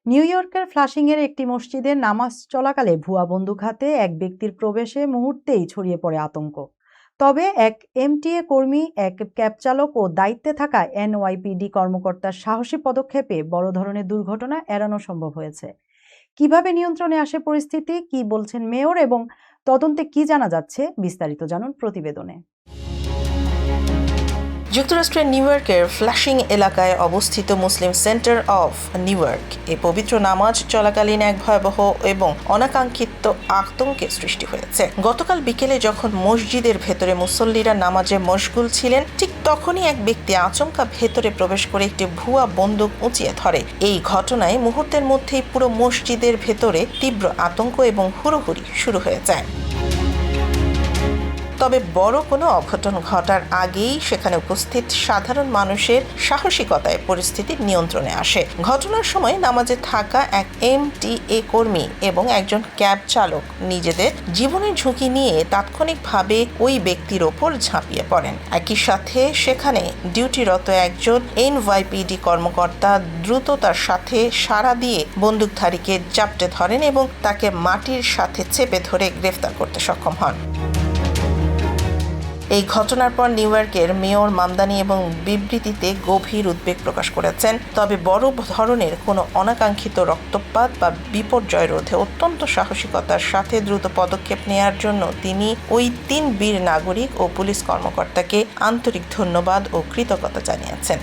New ইয়র্কের ফ্লাশিংয়ের একটি মসজিদে নামাজ চলাকালে ভুয়া বন্দুক হাতে এক ব্যক্তির প্রবেশে মুহূর্তেই ছড়িয়ে পড়ে আতঙ্ক। তবে এক এমটিএ কর্মী, এক ক্যাব চালক ও দায়িত্বে থাকা এনওয়াইপিডি কর্মকর্তার সাহসী পদক্ষেপে বড় ধরনের দুর্ঘটনা এড়ানো সম্ভব হয়েছে। কিভাবে নিয়ন্ত্রণে আসে পরিস্থিতি, কি বলছেন মেয়র এবং তদন্তে কি জানা যাচ্ছে, বিস্তারিত জানুন প্রতিবেদনে। যুক্তরাষ্ট্রের নিউ ইয়র্কের ফ্লাশিং এলাকায় অবস্থিত Muslim centre of new York এ পবিত্র নামাজ চলাকালীন এক ভয়াবহ এবং অনাকাঙ্ক্ষিত আতঙ্কের সৃষ্টি হয়েছে। গতকাল বিকেলে যখন মসজিদের ভেতরে মুসল্লিরা নামাজে মশগুল ছিলেন, ঠিক তখনই এক ব্যক্তি আচমকা ভেতরে প্রবেশ করে একটি ভুয়া বন্দুক উঁচিয়ে ধরে। এই ঘটনায় মুহূর্তের মধ্যেই পুরো মসজিদের ভেতরে তীব্র আতঙ্ক এবং হুড়োহুড়ি শুরু হয়ে যায়। তবে বড় কোনো অঘটন ঘটার আগেই সেখানে উপস্থিত সাধারণ মানুষের সাহসিকতায় পরিস্থিতি নিয়ন্ত্রণে আসে। ঘটনার সময় নামাজে থাকা এক এমটিএ কর্মী এবং একজন ক্যাব চালক নিজেদের জীবনের ঝুঁকি নিয়ে তাৎক্ষণিকভাবে ওই ব্যক্তির ওপর ঝাঁপিয়ে পড়েন। একই সাথে সেখানে ডিউটিরত একজন এনওয়াইপিডি কর্মকর্তা দ্রুততার সাথে সাড়া দিয়ে বন্দুকধারীকে জাপটে ধরেন এবং তাকে মাটির সাথে চেপে ধরে গ্রেফতার করতে সক্ষম হন। এই ঘটনার পর নিউ ইয়র্কের মেয়র মামদানি এবং বিবৃতিতে গভীর উদ্বেগ প্রকাশ করেছেন। তবে বড় ধরনের কোনো অনাকাঙ্ক্ষিত রক্তপাত বা বিপর্যয় রোধে অত্যন্ত সাহসিকতার সাথে দ্রুত পদক্ষেপ নেওয়ার জন্য তিনি ওই 3 বীর নাগরিক ও পুলিশ কর্মকর্তাকে আন্তরিক ধন্যবাদ ও কৃতজ্ঞতা জানিয়েছেন।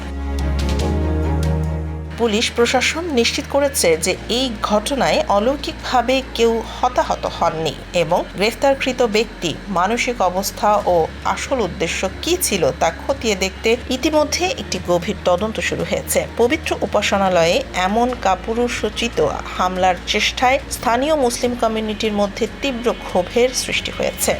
পুলিশ প্রশাসন নিশ্চিত করেছে যে এই ঘটনায় অলৌকিকভাবে কেউ হতাহত হননি এবং গ্রেফতারকৃত ব্যক্তি মানসিক অবস্থা ও আসল উদ্দেশ্য কী ছিল তা খতিয়ে দেখতে ইতিমধ্যে একটি গভীর তদন্ত শুরু হয়েছে। পবিত্র উপাসনালয়ে এমন কাপুরুষোচিত হামলার চেষ্টায় স্থানীয় মুসলিম কমিউনিটির মধ্যে তীব্র ক্ষোভের সৃষ্টি হয়েছে।